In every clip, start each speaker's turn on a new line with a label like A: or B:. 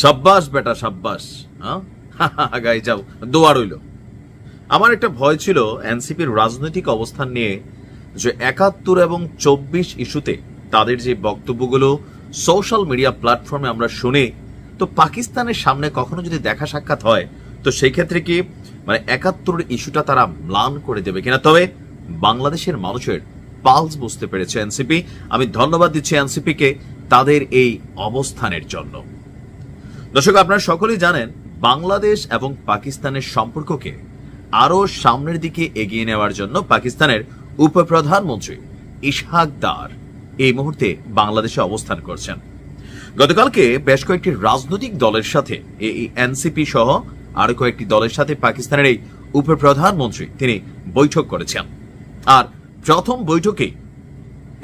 A: সাব্বাস বেটা সাব্বাস। গাই যাও, দোয়া রইল। আমার একটা ভয় ছিল এনসিপির রাজনৈতিক অবস্থান নিয়ে, যে ৭১ এবং ২৪ ইস্যুতে তাদের যে বক্তব্যগুলো সোশ্যাল মিডিয়া প্ল্যাটফর্মে আমরা শুনি, তো পাকিস্তানের সামনে কখনো যদি দেখা সাক্ষাৎ হয়, তো সেই ক্ষেত্রে কি মানে ৭১ ইস্যুটা তারা ম্লান করে দেবে কিনা। তবে বাংলাদেশের মানুষের পালস বুঝতে পেরেছে এনসিপি। আমি ধন্যবাদ দিচ্ছি এনসিপিকে তাদের এই অবস্থানের জন্য। দর্শক, আপনারা সকলেই জানেন বাংলাদেশ এবং পাকিস্তানের সম্পর্ককে আরো সামনের দিকে এগিয়ে নেওয়ার জন্য পাকিস্তানের উপপ্রধানমন্ত্রী ইশহাক দার এই মুহূর্তে বাংলাদেশে অবস্থান করছেন। গতকালকে বেশ কয়েকটি রাজনৈতিক দলের সাথে এই এনসিপি সহ আরো কয়েকটি দলের সাথে পাকিস্তানের এই উপপ্রধানমন্ত্রী তিনি বৈঠক করেছেন। আর প্রথম বৈঠকে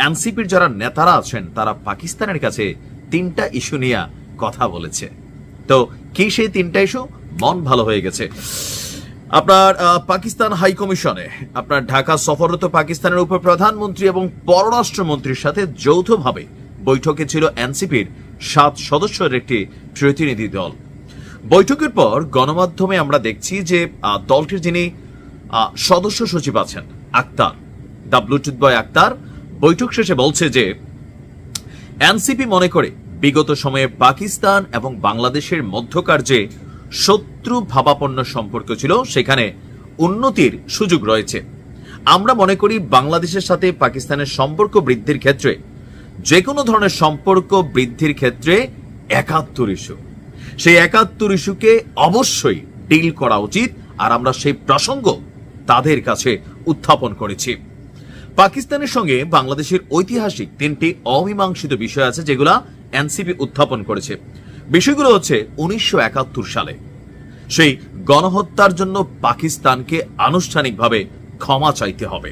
A: এনসিপির যারা নেতারা আছেন তারা পাকিস্তানের কাছে ৩টা ইস্যু নিয়ে কথা বলেছে। তো কি সেই ৩টা ইস্যু? মন ভালো হয়ে গেছে। আপনার পাকিস্তান হাই কমিশনে আপনার ঢাকা সফররত পাকিস্তানের উপপ্রধানমন্ত্রী এবং পররাষ্ট্রমন্ত্রীর সাথে যৌথভাবে বৈঠকে ছিল এনসিপির ৭ সদস্যের একটি প্রতিনিধি দল। বৈঠকের পর গণমাধ্যমে আমরা দেখছি যে দলটির যিনি সদস্য সচিব আছেন আক্তার, দ্য ব্লুটুথ বয় আক্তার, বৈঠক শেষে বলছে যে এনসিপি মনে করে বিগত সময়ে পাকিস্তান এবং বাংলাদেশের মধ্যকার যে শত্রু ভাবাপন্ন সম্পর্ক ছিল সেখানে উন্নতির সুযোগ রয়েছে। আমরা মনে করি বাংলাদেশের সাথে পাকিস্তানের সম্পর্ক বৃদ্ধির ক্ষেত্রে, যে কোনো ধরনের সম্পর্ক বৃদ্ধির ক্ষেত্রে ৭১ ইস্যু, সেই ৭১ ইস্যুকে অবশ্যই ডিল করা উচিত। আর আমরা সেই প্রসঙ্গ তাদের কাছে উত্থাপন করেছি। পাকিস্তানের সঙ্গে বাংলাদেশের ঐতিহাসিক ৩টি অমীমাংসিত বিষয় আছে যেগুলা এনসিপি উত্থাপন করেছে। বিষয়গুলো হচ্ছে ১৯৭১ সালে সেই গণহত্যার জন্য পাকিস্তানকে আনুষ্ঠানিকভাবে ক্ষমা চাইতে হবে।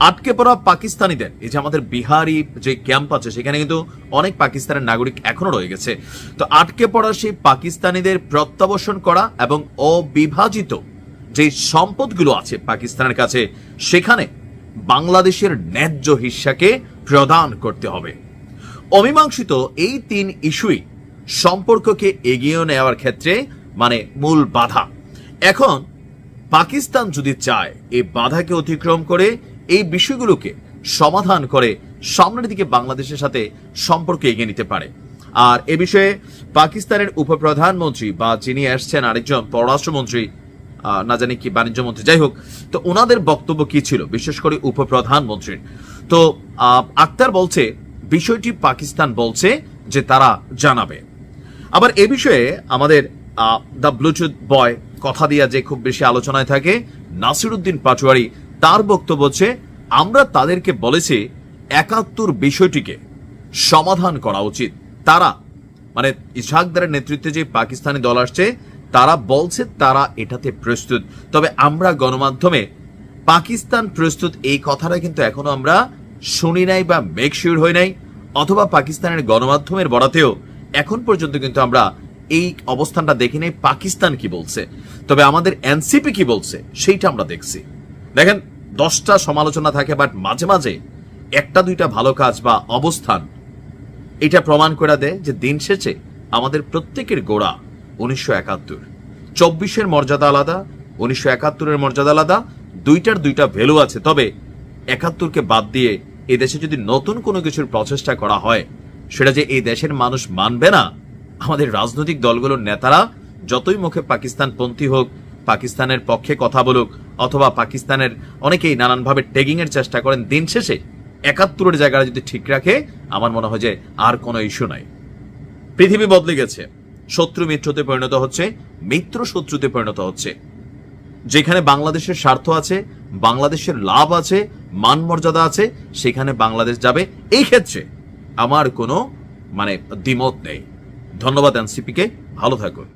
A: আটকে পড়া পাকিস্তানিদের, এই যে আমাদের বিহারি যে ক্যাম্প আছে সেখানে কিন্তু অনেক পাকিস্তানের নাগরিক এখনো রয়ে গেছে, তো আটকে পড়া সেই পাকিস্তানিদের প্রত্যাবর্তন করা এবং অবিভাজিত যে সম্পদগুলো আছে পাকিস্তানের কাছে সেখানে বাংলাদেশের ন্যায্য হিস্সাকে প্রদান করতে হবে। অমীমাংসিত এই ৩ ইস্যুই সম্পর্ককে এগিয়ে নেওয়ার ক্ষেত্রে মানে মূল বাধা। এখন পাকিস্তান যদি চায় এই বাধাকে অতিক্রম করে এই বিষয়গুলোকে সমাধান করে সামনের দিকে বাংলাদেশের সাথে সম্পর্ক এগিয়ে নিতে পারে। আর এ বিষয়ে পাকিস্তানের উপপ্রধানমন্ত্রী বা যিনি আসছেন আরেকজন পররাষ্ট্রমন্ত্রী, না জানি কি বাণিজ্য মন্ত্রী, যাই হোক, তো ওনাদের বক্তব্য কি ছিল বিশেষ করে উপপ্রধানমন্ত্রীর। তো আক্তার বলছে বিষয়টি পাকিস্তান বলছে যে তারা জানাবে। আবার এ বিষয়ে আমাদের দ্য ব্লুটুথ বয় কথা দিয়া যে খুব বেশি আলোচনায় থাকে নাসিরউদ্দিন পাটোয়ারি, তার বক্তব্য হচ্ছে আমরা তাদেরকে বলেছি ৭১ বিষয়টিকে সমাধান করা উচিত। তারা মানে ইশহাক দারের নেতৃত্বে যে পাকিস্তানি দল আসছে তারা বলছে তারা এটাতে প্রস্তুত। তবে আমরা গণমাধ্যমে পাকিস্তান প্রস্তুত এই কথাটা কিন্তু এখনো আমরা শুনি নাই বা মেক শিওর হই নাই, অথবা পাকিস্তানের গণমাধ্যমের বরাতেও এখন পর্যন্ত কিন্তু আমরা এই অবস্থানটা দেখি নাই পাকিস্তান কি বলছে। তবে আমাদের এনসিপি কি বলছে সেইটা আমরা দেখছি। দেখেন 10টা সমালোচনা থাকে, বাট মাঝে মাঝে একটা দুইটা ভালো কাজ বা অবস্থান এটা প্রমাণ করে দেয় যে দিন শেষে আমাদের প্রত্যেকের গোড়া ১৯৭১। ২৪-এর মর্যাদা আলাদা, ১৯৭১-এর মর্যাদা আলাদা, দুইটার দুইটা ভ্যালু আছে। তবে ৭১-কে বাদ দিয়ে এই দেশে যদি নতুন কোনো কিছুর প্রচেষ্টা করা হয় সেটা যে এই দেশের মানুষ মানবে না, আমাদের রাজনৈতিক দলগুলোর নেতারা যতই মুখে পাকিস্তানপন্থী হোক, পাকিস্তানের পক্ষে কথা বলুক, অথবা পাকিস্তানের অনেকেই নানানভাবে ট্যাগিং এর চেষ্টা করেন, দিন শেষে ৭১-এর জায়গাটা যদি ঠিক রাখে আমার মনে হয় যে আর কোনো ইস্যু নাই। পৃথিবী বদলে গেছে, শত্রু মিত্রতে পরিণত হচ্ছে, মিত্র শত্রুতে পরিণত হচ্ছে। যেখানে বাংলাদেশের স্বার্থ আছে, বাংলাদেশের লাভ আছে, মান মর্যাদা আছে, সেখানে বাংলাদেশ যাবে। এই ক্ষেত্রে আমার কোনো দ্বিমত নেই। ধন্যবাদ এনসিপিকে, ভালো থাকুন।